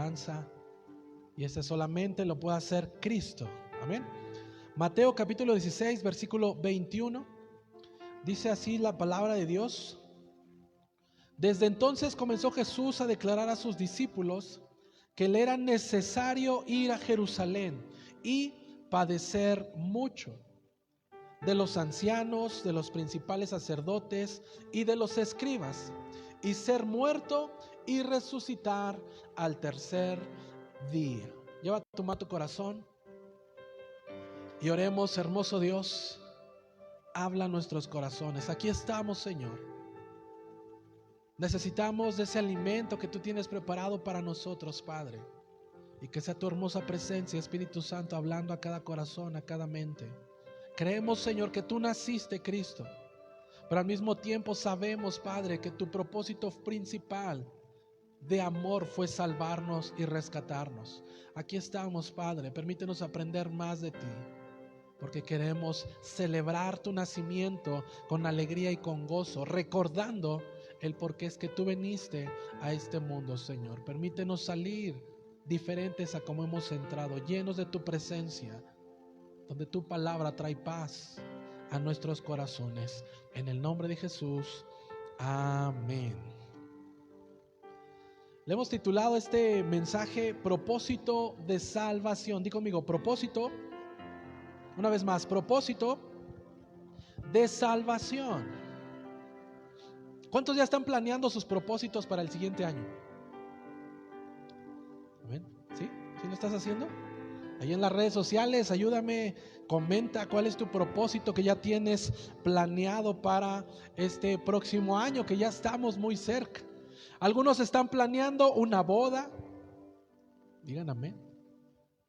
esperanza, y ese solamente lo puede hacer Cristo. Amén. Mateo capítulo 16, versículo 21, dice así la palabra de Dios: desde entonces comenzó Jesús a declarar a sus discípulos que le era necesario ir a Jerusalén y padecer mucho de los ancianos, de los principales sacerdotes y de los escribas, y ser muerto y resucitar al tercer día. Lleva tu mano a tu corazón y oremos. Hermoso Dios, habla a nuestros corazones. Aquí estamos, Señor. Necesitamos de ese alimento que tú tienes preparado para nosotros, Padre, y que sea tu hermosa presencia, Espíritu Santo, hablando a cada corazón, a cada mente. Creemos, Señor, que tú naciste, Cristo, pero al mismo tiempo sabemos, Padre, que tu propósito principal de amor fue salvarnos y rescatarnos. Aquí estamos, Padre, permítenos aprender más de ti, porque queremos celebrar tu nacimiento con alegría y con gozo, recordando el por qué es que tú viniste a este mundo, Señor. Permítenos salir diferentes a como hemos entrado, llenos de tu presencia, donde tu palabra trae paz a nuestros corazones. En el nombre de Jesús, amén. Le hemos titulado este mensaje propósito de salvación. Di conmigo, propósito. Una vez más, propósito de salvación. ¿Cuántos ya están planeando sus propósitos para el siguiente año? ¿Amén? ¿Sí? ¿Sí lo estás haciendo? Ahí en las redes sociales, ayúdame, comenta cuál es tu propósito que ya tienes planeado para este próximo año, que ya estamos muy cerca. Algunos están planeando una boda. Digan amén.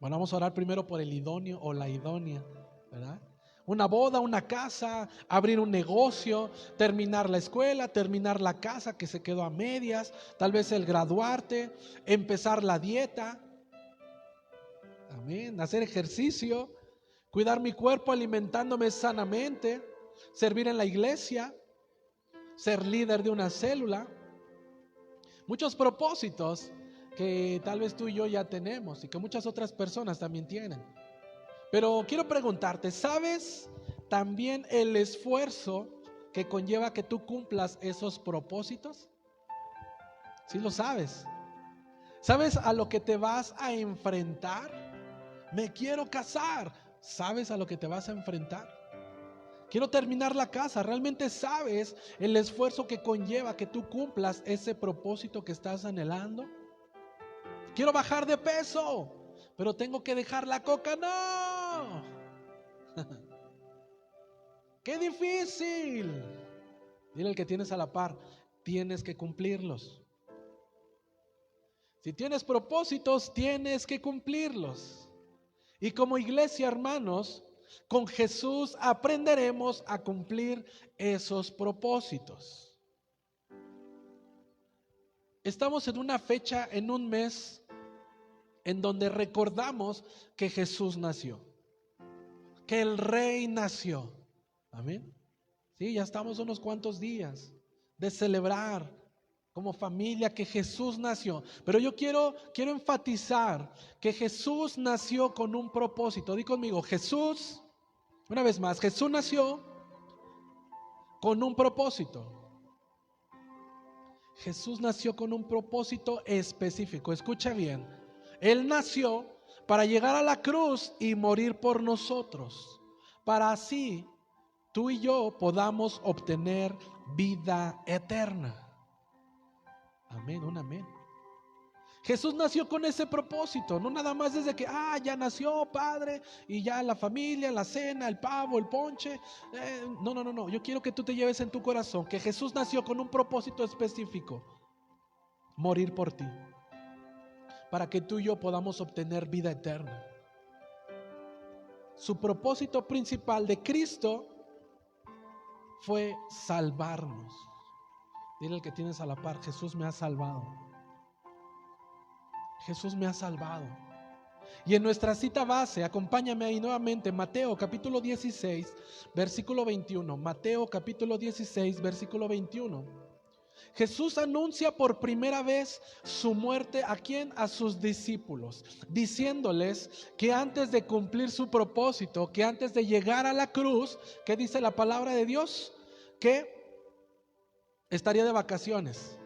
Bueno, vamos a orar primero por el idóneo o la idónea, ¿verdad? Una boda, una casa, abrir un negocio, terminar la escuela, terminar la casa que se quedó a medias, tal vez el graduarte, empezar la dieta. Amén. Hacer ejercicio, cuidar mi cuerpo alimentándome sanamente, servir en la iglesia, ser líder de una célula. Muchos propósitos que tal vez tú y yo ya tenemos y que muchas otras personas también tienen. Pero quiero preguntarte, ¿sabes también el esfuerzo que conlleva que tú cumplas esos propósitos? ¿Sí lo sabes? ¿Sabes a lo que te vas a enfrentar? Me quiero casar. ¿Sabes a lo que te vas a enfrentar? Quiero terminar la casa. ¿Realmente sabes el esfuerzo que conlleva que tú cumplas ese propósito que estás anhelando? Quiero bajar de peso, pero tengo que dejar la coca. ¡No! ¡Qué difícil! Dile al que tienes a la par, tienes que cumplirlos. Si tienes propósitos, tienes que cumplirlos. Y como iglesia, hermanos, con Jesús aprenderemos a cumplir esos propósitos. Estamos en una fecha, en un mes, en donde recordamos que Jesús nació, que el Rey nació. Amén. Sí, ya estamos unos cuantos días de celebrar como familia que Jesús nació. Pero yo quiero enfatizar que Jesús nació con un propósito. Di conmigo, Jesús, una vez más, Jesús nació con un propósito. Jesús nació con un propósito específico. Escucha bien. Él nació para llegar a la cruz y morir por nosotros, para así tú y yo podamos obtener vida eterna. Amén, un amén. Jesús nació con ese propósito, no nada más desde que, ya nació, Padre, y ya la familia, la cena, el pavo, el ponche. No. Yo quiero que tú te lleves en tu corazón que Jesús nació con un propósito específico: morir por ti, para que tú y yo podamos obtener vida eterna. Su propósito principal de Cristo fue salvarnos. Dile al que tienes a la par, Jesús me ha salvado. Jesús me ha salvado. Y en nuestra cita base, acompáñame ahí nuevamente, Mateo capítulo 16, versículo 21. Mateo capítulo 16, versículo 21. Jesús anuncia por primera vez su muerte. ¿A quién? A sus discípulos, diciéndoles que antes de cumplir su propósito, que antes de llegar a la cruz, ¿qué dice la palabra de Dios? Que estaría de vacaciones,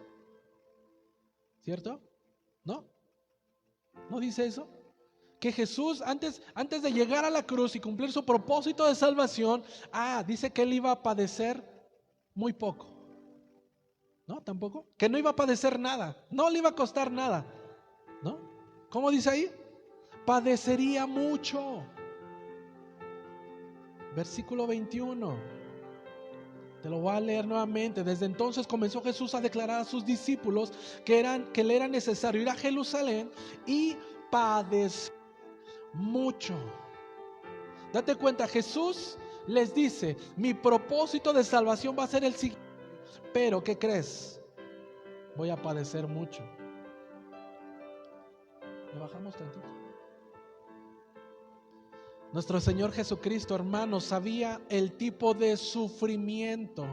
¿cierto? ¿No? ¿No dice eso? Que Jesús antes de llegar a la cruz y cumplir su propósito de salvación, dice que él iba a padecer muy poco. ¿No? Tampoco. Que no iba a padecer nada, no le iba a costar nada, ¿no? ¿Cómo dice ahí? Padecería mucho. Versículo 21. Te lo voy a leer nuevamente. Desde entonces comenzó Jesús a declarar a sus discípulos que le era necesario ir a Jerusalén y padecer mucho. Date cuenta, Jesús les dice: mi propósito de salvación va a ser el siguiente, pero ¿qué crees? Voy a padecer mucho. Le bajamos tantito. Nuestro Señor Jesucristo, hermanos, sabía el tipo de sufrimiento.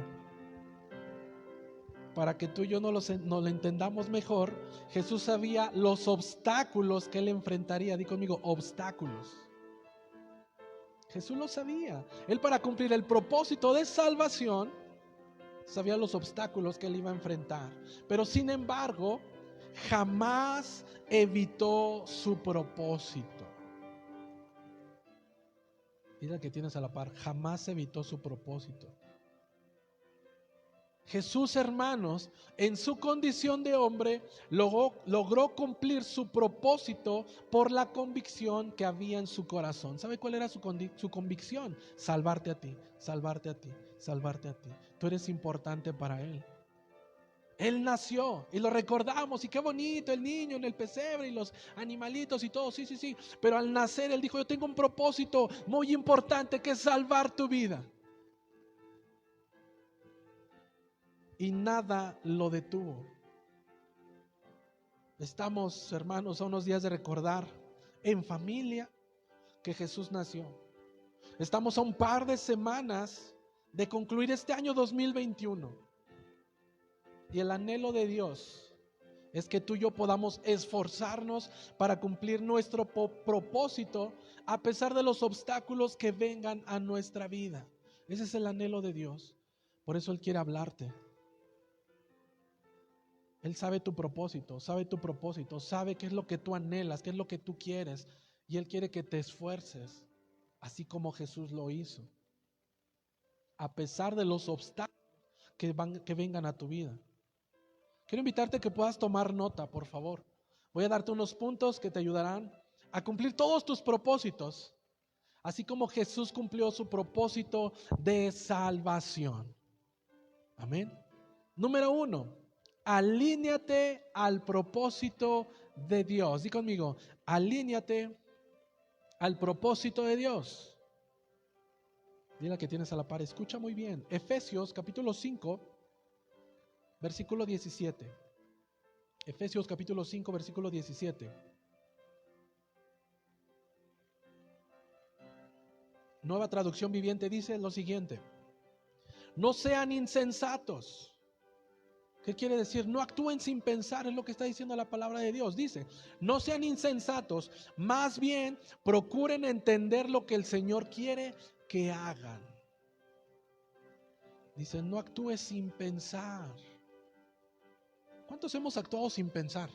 Para que tú y yo no lo entendamos mejor, Jesús sabía los obstáculos que él enfrentaría. Di conmigo, obstáculos. Jesús lo sabía. Él, para cumplir el propósito de salvación, sabía los obstáculos que él iba a enfrentar. Pero sin embargo, jamás evitó su propósito. Mira que tienes a la par, jamás evitó su propósito. Jesús, hermanos, en su condición de hombre, logró cumplir su propósito por la convicción que había en su corazón. ¿Sabe cuál era su convicción? Salvarte a ti, salvarte a ti, salvarte a ti. Tú eres importante para Él. Él nació y lo recordamos, y qué bonito el niño en el pesebre y los animalitos y todo, sí. Pero al nacer Él dijo: yo tengo un propósito muy importante, que es salvar tu vida. Y nada lo detuvo. Estamos, hermanos, a unos días de recordar en familia que Jesús nació. Estamos a un par de semanas de concluir este año 2021. Y el anhelo de Dios es que tú y yo podamos esforzarnos para cumplir nuestro propósito a pesar de los obstáculos que vengan a nuestra vida. Ese es el anhelo de Dios. Por eso Él quiere hablarte. Él sabe tu propósito, sabe qué es lo que tú anhelas, qué es lo que tú quieres. Y Él quiere que te esfuerces, así como Jesús lo hizo, a pesar de los obstáculos que vengan a tu vida. Quiero invitarte a que puedas tomar nota, por favor. Voy a darte unos puntos que te ayudarán a cumplir todos tus propósitos, así como Jesús cumplió su propósito de salvación. Amén. Número 1, alíñate al propósito de Dios. Di conmigo, alíñate al propósito de Dios. Dile que tienes a la par, escucha muy bien. Efesios capítulo 5, versículo 17. Efesios capítulo 5, versículo 17. Nueva Traducción Viviente dice lo siguiente: no sean insensatos. ¿Qué quiere decir? No actúen sin pensar, es lo que está diciendo la palabra de Dios. Dice, no sean insensatos, más bien procuren entender lo que el Señor quiere que hagan. Dice, no actúes sin pensar. ¿Cuántos hemos actuado sin pensar?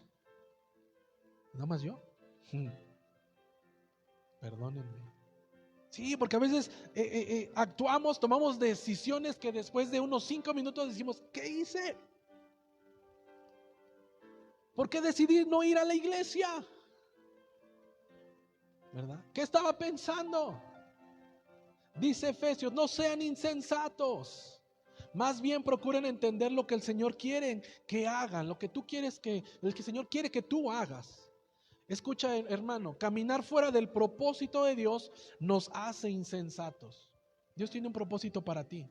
¿Nada más yo? Perdónenme. Sí, porque a veces actuamos, tomamos decisiones que después de unos 5 minutos decimos, ¿qué hice? ¿Por qué decidí no ir a la iglesia? ¿Verdad? ¿Qué estaba pensando? Dice Efesios, no sean insensatos. Más bien procuren entender lo que el Señor quiere que hagan, lo que tú quieres el Señor quiere que tú hagas. Escucha, hermano, caminar fuera del propósito de Dios nos hace insensatos. Dios tiene un propósito para ti.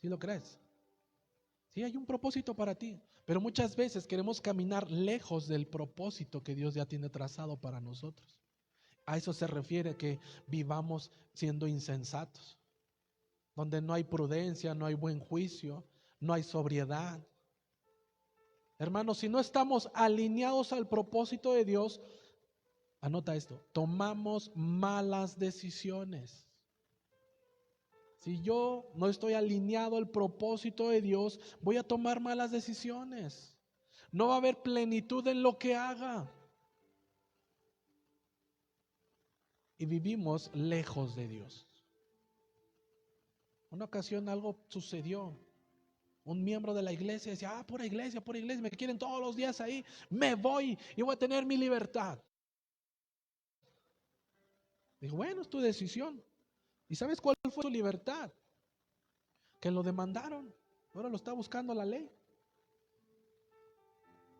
¿Sí lo crees? Sí, hay un propósito para ti, pero muchas veces queremos caminar lejos del propósito que Dios ya tiene trazado para nosotros. A eso se refiere que vivamos siendo insensatos, donde no hay prudencia, no hay buen juicio, no hay sobriedad. Hermanos, si no estamos alineados al propósito de Dios, anota esto, tomamos malas decisiones. Si yo no estoy alineado al propósito de Dios, voy a tomar malas decisiones. No va a haber plenitud en lo que haga. Y vivimos lejos de Dios. Una ocasión algo sucedió. Un miembro de la iglesia decía, pura iglesia, me quieren todos los días ahí, me voy y voy a tener mi libertad. Dijo, bueno, es tu decisión. ¿Y sabes cuál fue su libertad? Que lo demandaron. Ahora lo está buscando la ley.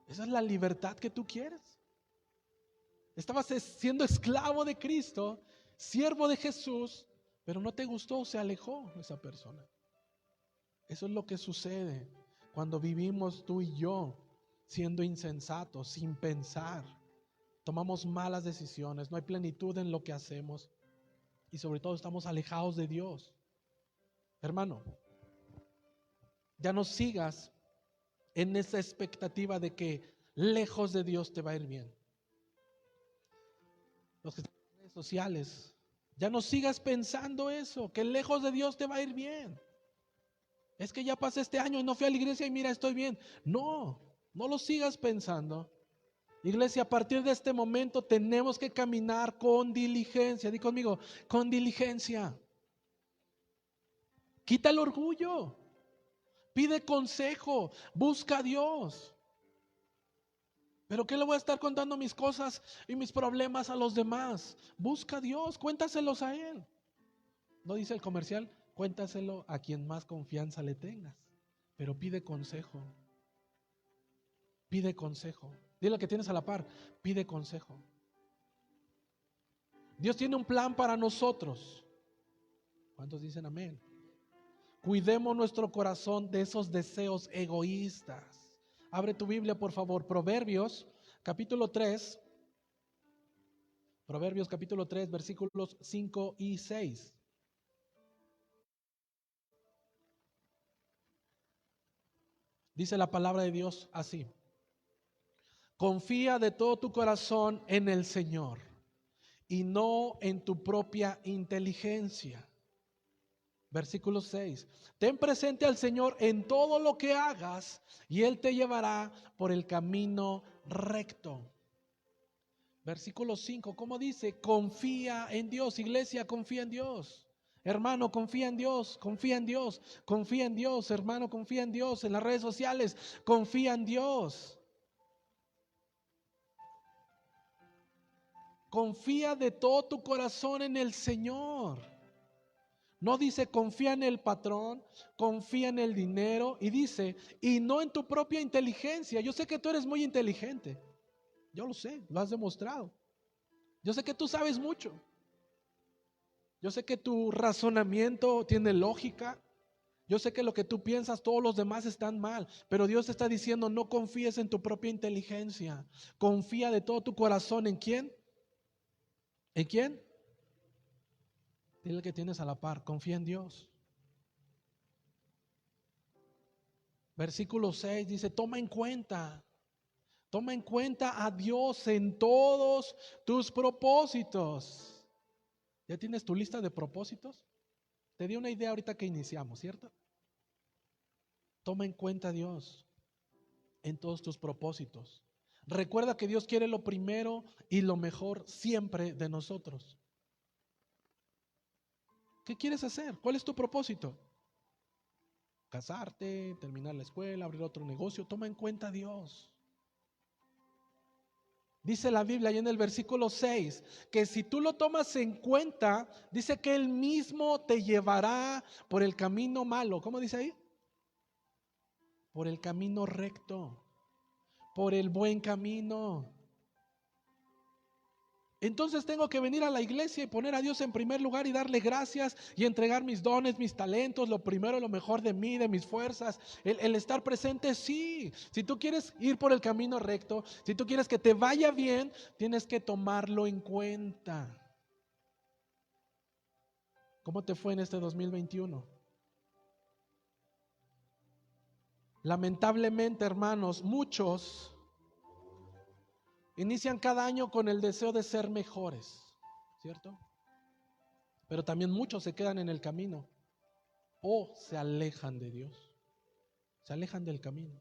Esa es la libertad que tú quieres. Estabas siendo esclavo de Cristo, siervo de Jesús, pero no te gustó, se alejó esa persona. Eso es lo que sucede cuando vivimos tú y yo siendo insensatos, sin pensar. Tomamos malas decisiones, no hay plenitud en lo que hacemos y sobre todo estamos alejados de Dios. Hermano, ya no sigas en esa expectativa de que lejos de Dios te va a ir bien. Los que están en redes sociales, ya no sigas pensando eso, que lejos de Dios te va a ir bien. Es que ya pasé este año y no fui a la iglesia y mira, estoy bien. No lo sigas pensando. Iglesia, a partir de este momento tenemos que caminar con diligencia. Di conmigo, con diligencia. Quita el orgullo. Pide consejo. Busca a Dios. ¿Pero qué le voy a estar contando mis cosas y mis problemas a los demás? Busca a Dios, cuéntaselos a Él. ¿No dice el comercial? Cuéntaselo a quien más confianza le tengas. Pero pide consejo. Pide consejo. Dile que tienes a la par, pide consejo. Dios tiene un plan para nosotros. ¿Cuántos dicen amén? Cuidemos nuestro corazón de esos deseos egoístas. Abre tu Biblia, por favor, Proverbios capítulo 3. Proverbios capítulo 3, versículos 5 y 6. Dice la palabra de Dios así: confía de todo tu corazón en el Señor y no en tu propia inteligencia. Versículo 6. Ten presente al Señor en todo lo que hagas y Él te llevará por el camino recto. Versículo 5. ¿Cómo dice? Confía en Dios. Iglesia, confía en Dios. Hermano, confía en Dios, confía en Dios, confía en Dios. Hermano, confía en Dios. En las redes sociales, confía en Dios. Confía de todo tu corazón en el Señor. No dice confía en el patrón, confía en el dinero, y dice, y no en tu propia inteligencia. Yo sé que tú eres muy inteligente. Yo lo sé, lo has demostrado. Yo sé que tú sabes mucho. Yo sé que tu razonamiento tiene lógica. Yo sé que lo que tú piensas, todos los demás están mal. Pero Dios te está diciendo, no confíes en tu propia inteligencia. Confía de todo tu corazón. ¿En quién? ¿En quién? Dile que tienes a la par. Confía en Dios. Versículo 6 dice, toma en cuenta a Dios en todos tus propósitos. ¿Ya tienes tu lista de propósitos? Te di una idea ahorita que iniciamos, ¿cierto? Toma en cuenta a Dios en todos tus propósitos. Recuerda que Dios quiere lo primero y lo mejor siempre de nosotros. ¿Qué quieres hacer? ¿Cuál es tu propósito? Casarte, terminar la escuela, abrir otro negocio. Toma en cuenta a Dios. Dice la Biblia ahí en el versículo 6 que si tú lo tomas en cuenta, dice que Él mismo te llevará por el camino malo. ¿Cómo dice ahí? Por el camino recto, por el buen camino. Entonces tengo que venir a la iglesia y poner a Dios en primer lugar y darle gracias y entregar mis dones, mis talentos, lo primero, lo mejor de mí, de mis fuerzas, el estar presente. Sí, si tú quieres ir por el camino recto, si tú quieres que te vaya bien, tienes que tomarlo en cuenta. ¿Cómo te fue en este 2021? Lamentablemente, hermanos, muchos inician cada año con el deseo de ser mejores, ¿cierto? Pero también muchos se quedan en el camino o se alejan de Dios, se alejan del camino.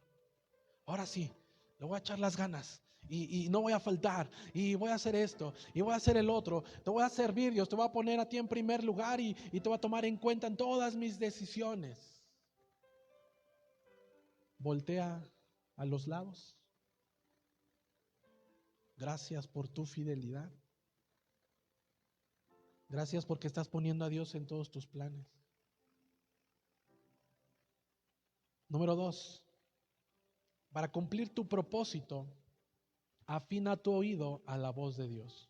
Ahora sí, le voy a echar las ganas y no voy a faltar y voy a hacer esto y voy a hacer el otro. Te voy a servir, Dios, te voy a poner a ti en primer lugar y te voy a tomar en cuenta en todas mis decisiones. Voltea a los lados. Gracias por tu fidelidad. Gracias porque estás poniendo a Dios en todos tus planes. Número 2, para cumplir tu propósito, afina tu oído a la voz de Dios.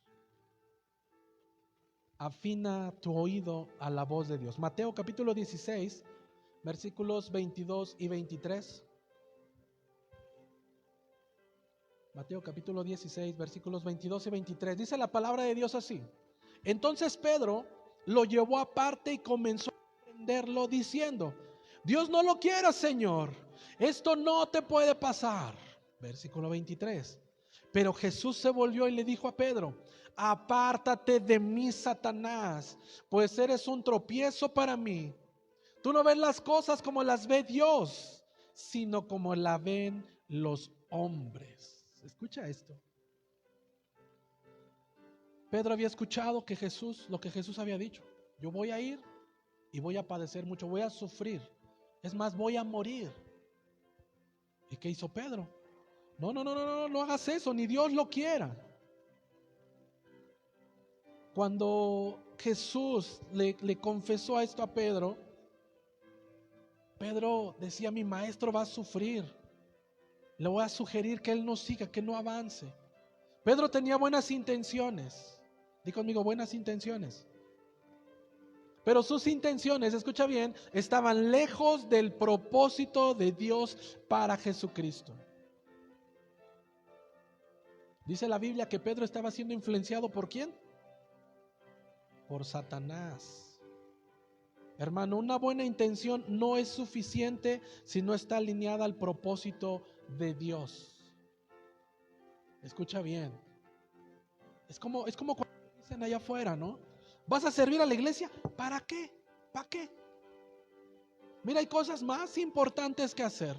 Afina tu oído a la voz de Dios. Mateo capítulo 16, versículos 22 y 23. Mateo capítulo 16, versículos 22 y 23. Dice la palabra de Dios así: entonces Pedro lo llevó aparte y comenzó a reprenderlo diciendo: Dios no lo quiera, Señor, esto no te puede pasar. Versículo 23. Pero Jesús se volvió y le dijo a Pedro: apártate de mí, Satanás, pues eres un tropiezo para mí. Tú no ves las cosas como las ve Dios, sino como la ven los hombres. Escucha esto. Pedro había escuchado que lo que Jesús había dicho: yo voy a ir y voy a padecer mucho, voy a sufrir, es más, voy a morir. ¿Y qué hizo Pedro? No hagas eso, ni Dios lo quiera. Cuando Jesús le confesó esto a Pedro, Pedro decía: mi maestro va a sufrir, le voy a sugerir que él no siga, que no avance. Pedro tenía buenas intenciones. Di conmigo, buenas intenciones. Pero sus intenciones, escucha bien, estaban lejos del propósito de Dios para Jesucristo. Dice la Biblia que Pedro estaba siendo influenciado ¿por quién? Por Satanás. Hermano, una buena intención no es suficiente si no está alineada al propósito de Dios. Escucha bien. Es como cuando dicen allá afuera, ¿no? ¿Vas a servir a la iglesia? ¿Para qué? ¿Para qué? Mira, hay cosas más importantes que hacer.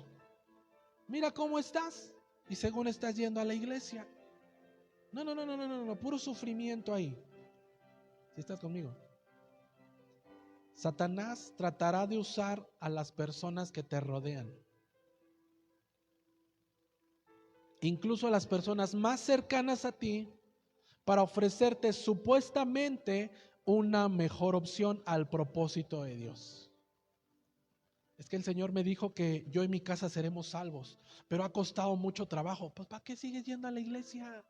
Mira cómo estás y según estás yendo a la iglesia. No, puro sufrimiento ahí. ¿Sí estás conmigo? Satanás tratará de usar a las personas que te rodean, incluso a las personas más cercanas a ti, para ofrecerte supuestamente una mejor opción al propósito de Dios. Es que el Señor me dijo que yo y mi casa seremos salvos, pero ha costado mucho trabajo. Pues ¿para qué sigues yendo a la iglesia?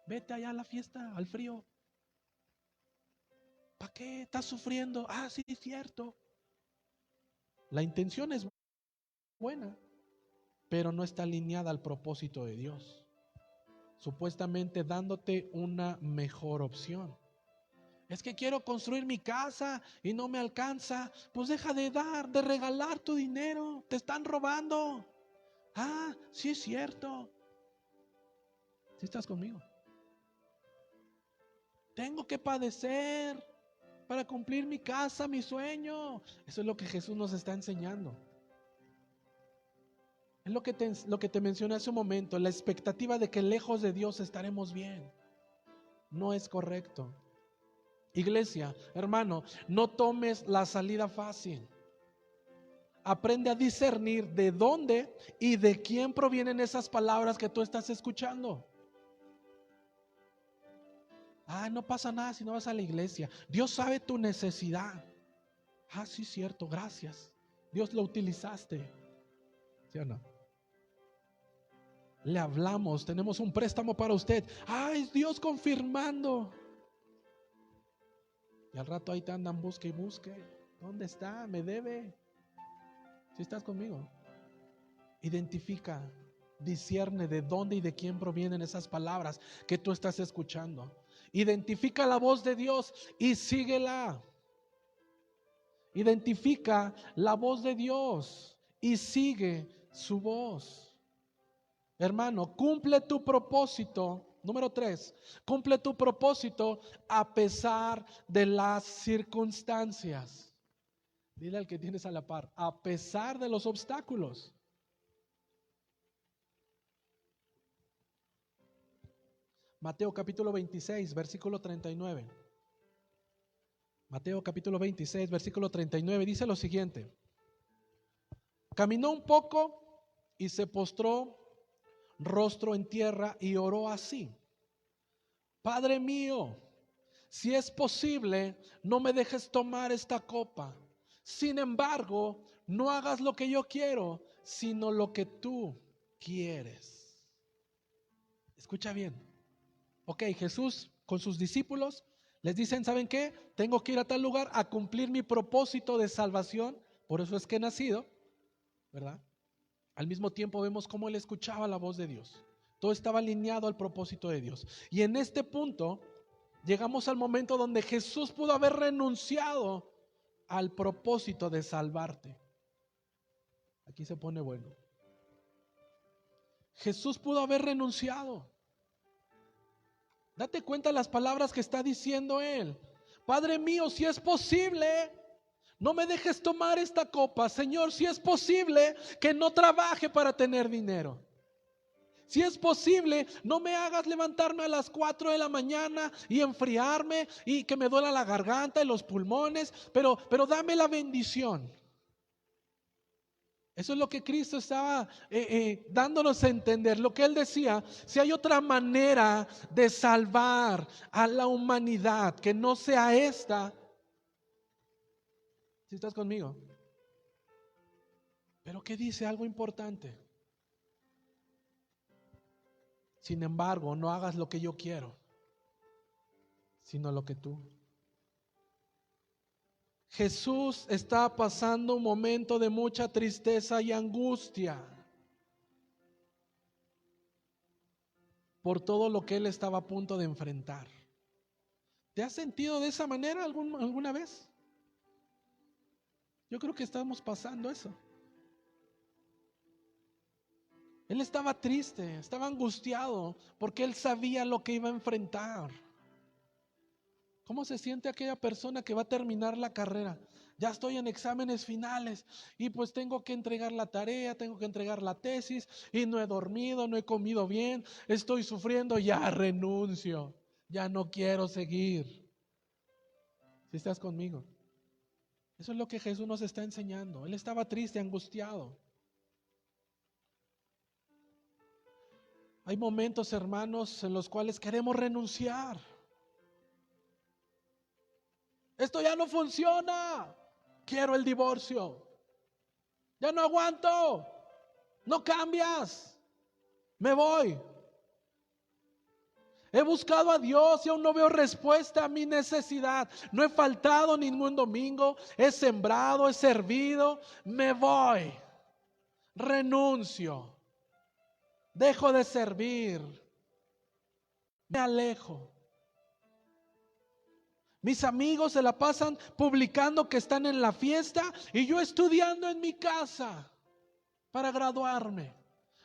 Vete allá a la fiesta, al frío. ¿Para qué estás sufriendo? Ah, sí, es cierto. La intención es buena, pero no está alineada al propósito de Dios, supuestamente dándote una mejor opción. Es que quiero construir mi casa y no me alcanza. Pues deja de dar, de regalar tu dinero. Te están robando. Ah, sí es cierto. ¿Sí estás conmigo? Tengo que padecer para cumplir mi casa, mi sueño. Eso es lo que Jesús nos está enseñando. Es lo que te mencioné hace un momento. La expectativa de que lejos de Dios estaremos bien no es correcto. Iglesia, hermano, no tomes la salida fácil. Aprende a discernir de dónde y de quién provienen esas palabras que tú estás escuchando. Ah, no pasa nada si no vas a la iglesia. Dios sabe tu necesidad. Ah, sí, cierto, gracias. Dios lo utilizaste. ¿Sí o no? Le hablamos, tenemos un préstamo para usted. Ay, es Dios confirmando. Y al rato ahí te andan, busque y busque. ¿Dónde está? Me debe. ¿Sí estás conmigo? Identifica, discierne de dónde y de quién provienen esas palabras que tú estás escuchando. Identifica la voz de Dios y síguela. Identifica la voz de Dios y sigue su voz. Hermano, cumple tu propósito. Número 3, cumple tu propósito a pesar de las circunstancias. Dile al que tienes a la par, a pesar de los obstáculos. Mateo capítulo 26, versículo 39. Mateo capítulo 26, versículo 39 dice lo siguiente: caminó un poco y se postró rostro en tierra y oró así: Padre mío, si es posible, no me dejes tomar esta copa. Sin embargo, no hagas lo que yo quiero, sino lo que tú quieres. Escucha bien. Ok, Jesús con sus discípulos les dicen: ¿saben qué? Tengo que ir a tal lugar a cumplir mi propósito de salvación. Por eso es que he nacido, ¿verdad? Al mismo tiempo vemos cómo él escuchaba la voz de Dios. Todo estaba alineado al propósito de Dios. Y en este punto llegamos al momento donde Jesús pudo haber renunciado al propósito de salvarte. Aquí se pone bueno. Jesús pudo haber renunciado. Date cuenta las palabras que está diciendo él: Padre mío, si es posible, no me dejes tomar esta copa. Señor, si es posible, que no trabaje para tener dinero. Si es posible, no me hagas levantarme a las 4 de la mañana y enfriarme y que me duela la garganta y los pulmones, pero dame la bendición. Eso es lo que Cristo estaba dándonos a entender. Lo que Él decía: si hay otra manera de salvar a la humanidad que no sea esta. ¿Sí estás conmigo? Pero ¿qué dice? Algo importante. Sin embargo, no hagas lo que yo quiero, sino lo que tú. Jesús está pasando un momento de mucha tristeza y angustia por todo lo que él estaba a punto de enfrentar. ¿Te has sentido de esa manera alguna vez? Yo creo que estamos pasando eso. Él estaba triste, estaba angustiado porque él sabía lo que iba a enfrentar. ¿Cómo se siente aquella persona que va a terminar la carrera? Ya estoy en exámenes finales y pues tengo que entregar la tarea, tengo que entregar la tesis y no he dormido, no he comido bien, estoy sufriendo, ya renuncio, ya no quiero seguir. ¿Sí estás conmigo? Eso es lo que Jesús nos está enseñando. Él estaba triste, angustiado. Hay momentos, hermanos, en los cuales queremos renunciar. Esto ya no funciona. Quiero el divorcio. Ya no aguanto. No cambias. Me voy. He buscado a Dios y aún no veo respuesta a mi necesidad. No he faltado ningún domingo. He sembrado, he servido. Me voy. Renuncio. Dejo de servir. Me alejo. Mis amigos se la pasan publicando que están en la fiesta y yo estudiando en mi casa para graduarme.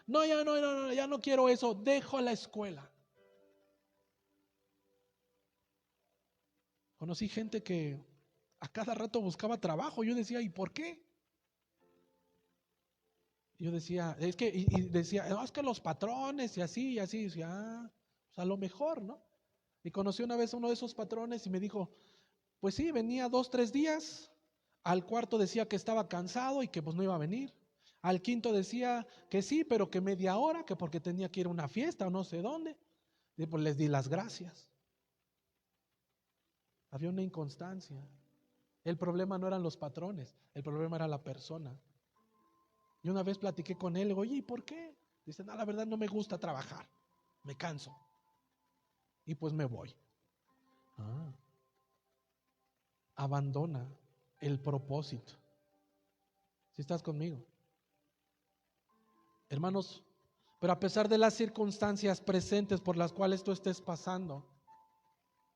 No, ya no quiero eso. Dejo la escuela. Conocí gente que a cada rato buscaba trabajo. Yo decía: ¿y por qué? Yo decía, es que, y decía, no, es que los patrones y así, y así. Y decía, pues a lo mejor, ¿no? Y conocí una vez a uno de esos patrones y me dijo: pues sí, venía 2, 3 días. Al cuarto decía que estaba cansado y que pues no iba a venir. Al quinto decía que sí, pero que media hora, que porque tenía que ir a una fiesta o no sé dónde. Y pues les di las gracias. Había una inconstancia. El problema no eran los patrones, el problema era la persona. Y una vez platiqué con él, le digo: oye, ¿y por qué? Dice: no, la verdad no me gusta trabajar, me canso. Y pues me voy. Abandona el propósito. ¿Sí estás conmigo? Hermanos, pero a pesar de las circunstancias presentes por las cuales tú estés pasando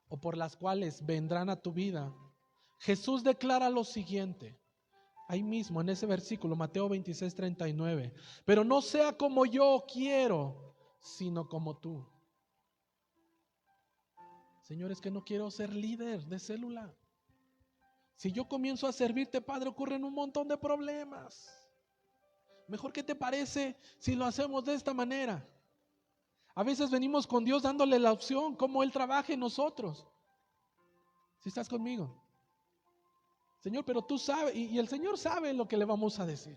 o por las cuales vendrán a tu vida, Jesús declara lo siguiente: Ahí mismo, en ese versículo, Mateo 26:39. Pero no sea como yo quiero, sino como tú. Señor, es que no quiero ser líder de célula. Si yo comienzo a servirte, Padre, ocurren un montón de problemas. Mejor, ¿qué te parece si lo hacemos de esta manera? A veces venimos con Dios dándole la opción, cómo Él trabaje en nosotros. Si estás conmigo, Señor, pero tú sabes, y el Señor sabe lo que le vamos a decir.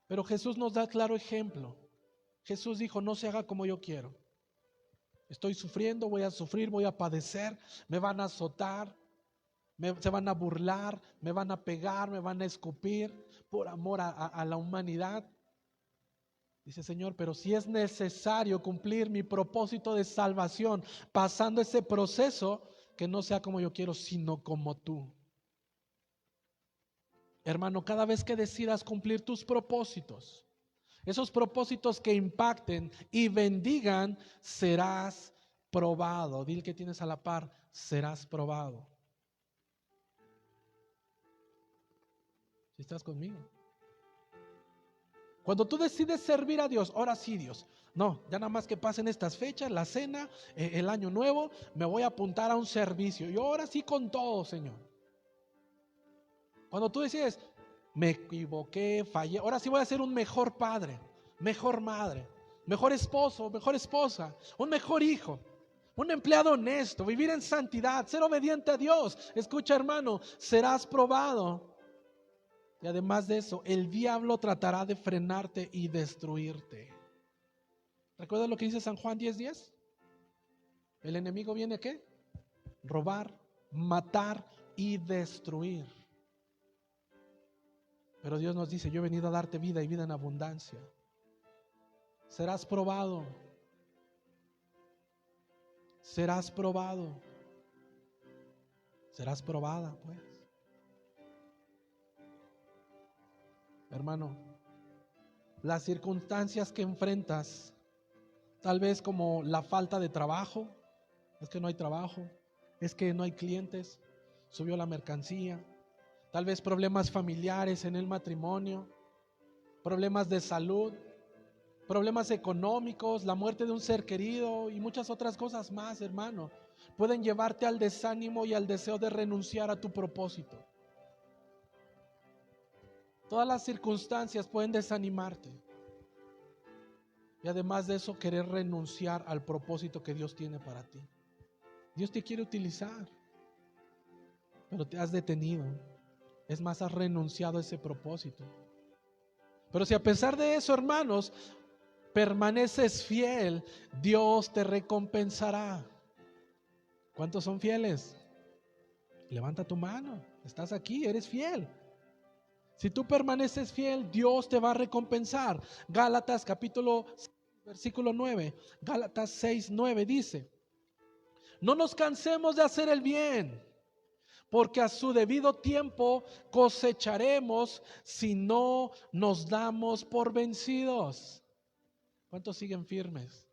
Pero Jesús nos da claro ejemplo. Jesús dijo, no se haga como yo quiero. Estoy sufriendo, voy a sufrir, voy a padecer, me van a azotar, se van a burlar, me van a pegar, me van a escupir por amor a la humanidad. Dice, Señor, pero si es necesario cumplir mi propósito de salvación, pasando ese proceso, que no sea como yo quiero, sino como tú. Hermano, cada vez que decidas cumplir tus propósitos, esos propósitos que impacten y bendigan, serás probado. Dile que tienes a la par, serás probado. ¿Si estás conmigo? Cuando tú decides servir a Dios, ahora sí, Dios. No, ya nada más que pasen estas fechas, la cena, el año nuevo, me voy a apuntar a un servicio. Y ahora sí con todo, Señor. Cuando tú decides, me equivoqué, fallé, ahora sí voy a ser un mejor padre, mejor madre, mejor esposo, mejor esposa, un mejor hijo, un empleado honesto, vivir en santidad, ser obediente a Dios. Escucha, hermano, serás probado. Y además de eso, el diablo tratará de frenarte y destruirte. ¿Recuerdas lo que dice San Juan 10:10? El enemigo viene, ¿qué? Robar, matar y destruir. Pero Dios nos dice, yo he venido a darte vida y vida en abundancia. Serás probado. Serás probado. Serás probada, pues. Hermano, las circunstancias que enfrentas, tal vez como la falta de trabajo, es que no hay trabajo, es que no hay clientes, subió la mercancía, tal vez problemas familiares en el matrimonio, problemas de salud, problemas económicos, la muerte de un ser querido y muchas otras cosas más, hermano, pueden llevarte al desánimo y al deseo de renunciar a tu propósito. Todas las circunstancias pueden desanimarte. Y además de eso, querer renunciar al propósito que Dios tiene para ti. Dios te quiere utilizar, pero te has detenido. Es más, has renunciado a ese propósito. Pero si a pesar de eso, hermanos, permaneces fiel, Dios te recompensará. ¿Cuántos son fieles? Levanta tu mano. Estás aquí, eres fiel. Si tú permaneces fiel, Dios te va a recompensar. Gálatas capítulo 6, versículo 9. Gálatas 6:9 dice: no nos cansemos de hacer el bien, porque a su debido tiempo cosecharemos si no nos damos por vencidos. ¿Cuántos siguen firmes?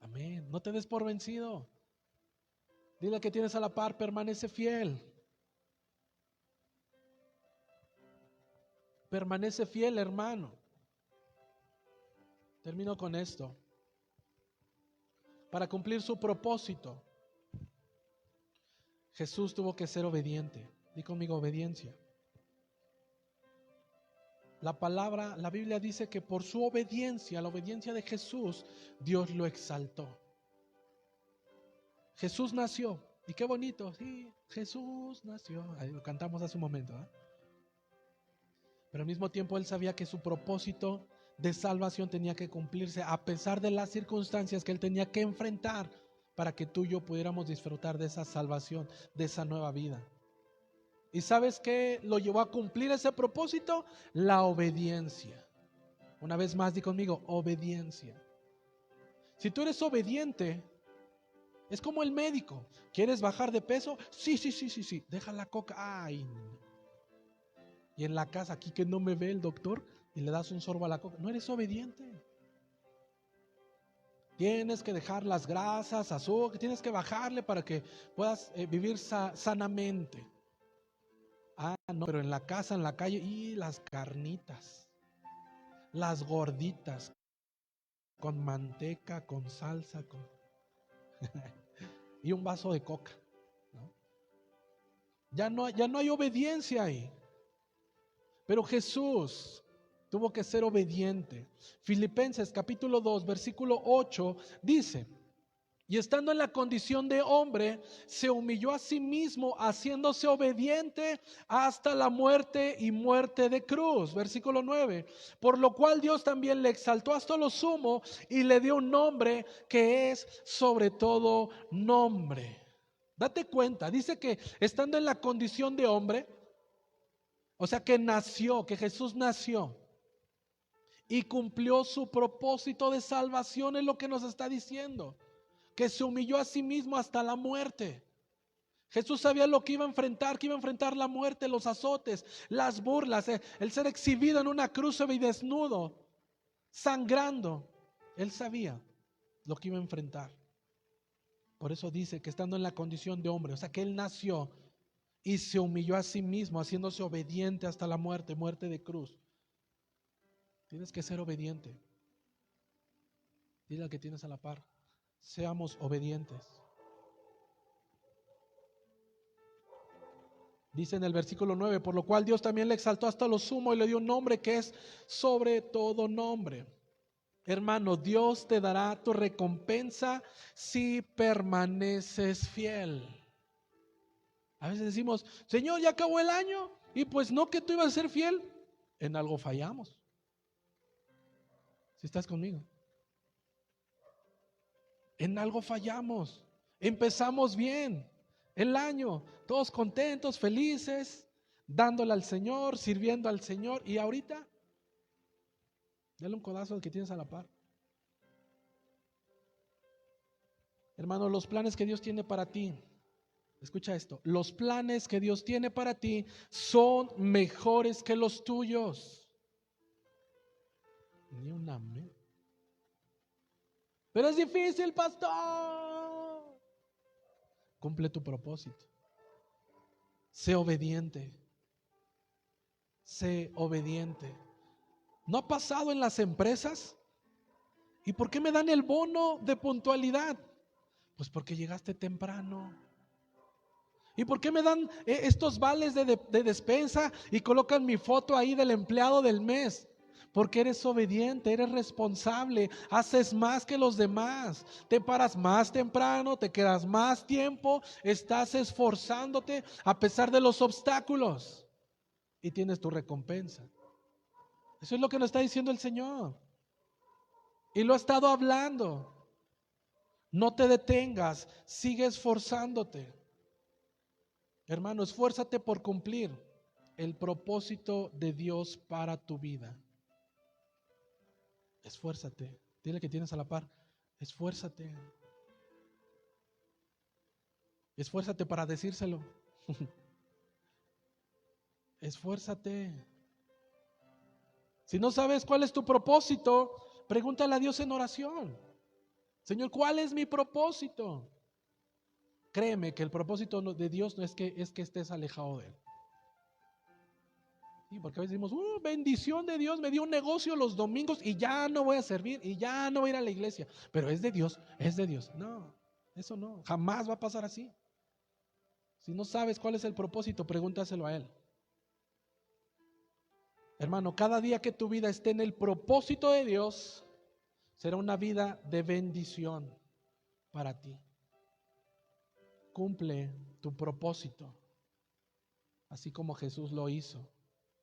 Amén. No te des por vencido. Dile que tienes a la par, permanece fiel. Permanece fiel, hermano. Termino con esto. Para cumplir su propósito, Jesús tuvo que ser obediente. Di conmigo, obediencia. La Biblia dice que por su obediencia, la obediencia de Jesús, Dios lo exaltó. Jesús nació, y qué bonito, sí, Jesús nació. Ahí lo cantamos hace un momento, ¿eh? Pero al mismo tiempo Él sabía que su propósito de salvación tenía que cumplirse a pesar de las circunstancias que Él tenía que enfrentar para que tú y yo pudiéramos disfrutar de esa salvación, de esa nueva vida. ¿Y sabes qué lo llevó a cumplir ese propósito? La obediencia. Una vez más, di conmigo, obediencia. Si tú eres obediente, es como el médico. ¿Quieres bajar de peso? Sí. Deja la coca. Ay. Y en la casa, aquí que no me ve el doctor, y le das un sorbo a la coca. No eres obediente. Tienes que dejar las grasas, azúcar, tienes que bajarle para que puedas vivir sanamente. Ah, no, pero en la casa, en la calle, y las carnitas, las gorditas, con manteca, con salsa, y un vaso de coca, ¿no? Ya no hay obediencia ahí. Pero Jesús tuvo que ser obediente. Filipenses capítulo 2, versículo 8 dice: y estando en la condición de hombre, se humilló a sí mismo, haciéndose obediente hasta la muerte y muerte de cruz. Versículo 9. Por lo cual Dios también le exaltó hasta lo sumo y le dio un nombre que es sobre todo nombre. Date cuenta, dice que estando en la condición de hombre, o sea que nació, que Jesús nació y cumplió su propósito de salvación, es lo que nos está diciendo. Que se humilló a sí mismo hasta la muerte. Jesús sabía lo que iba a enfrentar la muerte, los azotes, las burlas, el ser exhibido en una cruz y desnudo, sangrando. Él sabía lo que iba a enfrentar. Por eso dice que estando en la condición de hombre, o sea que él nació y se humilló a sí mismo, haciéndose obediente hasta la muerte, muerte de cruz. Tienes que ser obediente. Dile al que tienes a la par: seamos obedientes. Dice en el versículo 9: por lo cual Dios también le exaltó hasta lo sumo y le dio un nombre que es sobre todo nombre. Hermano, Dios te dará tu recompensa si permaneces fiel. A veces decimos: Señor, ya acabó el año, y pues no, que tú ibas a ser fiel. En algo fallamos. Si estás conmigo, en algo fallamos. Empezamos bien el año, todos contentos, felices, dándole al Señor, sirviendo al Señor, y ahorita dale un codazo al que tienes a la par. Hermano, los planes que Dios tiene para ti, escucha esto: los planes que Dios tiene para ti son mejores que los tuyos. Ni un amén. Pero es difícil, pastor. Cumple tu propósito. Sé obediente. Sé obediente. ¿No ha pasado en las empresas? ¿Y por qué me dan el bono de puntualidad? Pues porque llegaste temprano. ¿Y por qué me dan estos vales de despensa y colocan mi foto ahí del empleado del mes? Porque eres obediente, eres responsable, haces más que los demás, te paras más temprano, te quedas más tiempo, estás esforzándote a pesar de los obstáculos y tienes tu recompensa. Eso es lo que nos está diciendo el Señor y lo ha estado hablando. No te detengas, sigue esforzándote. Hermano, esfuérzate por cumplir el propósito de Dios para tu vida. Esfuérzate. Dile que tienes a la par: esfuérzate. Esfuérzate para decírselo. Esfuérzate. Si no sabes cuál es tu propósito, pregúntale a Dios en oración: Señor, ¿cuál es mi propósito? Créeme que el propósito de Dios no es que estés alejado de Él. Sí, porque a veces decimos: bendición de Dios, me dio un negocio los domingos y ya no voy a servir y ya no voy a ir a la iglesia. Pero es de Dios, es de Dios. No, eso no, jamás va a pasar así. Si no sabes cuál es el propósito, pregúntaselo a Él. Hermano, cada día que tu vida esté en el propósito de Dios, será una vida de bendición para ti. Cumple tu propósito, así como Jesús lo hizo.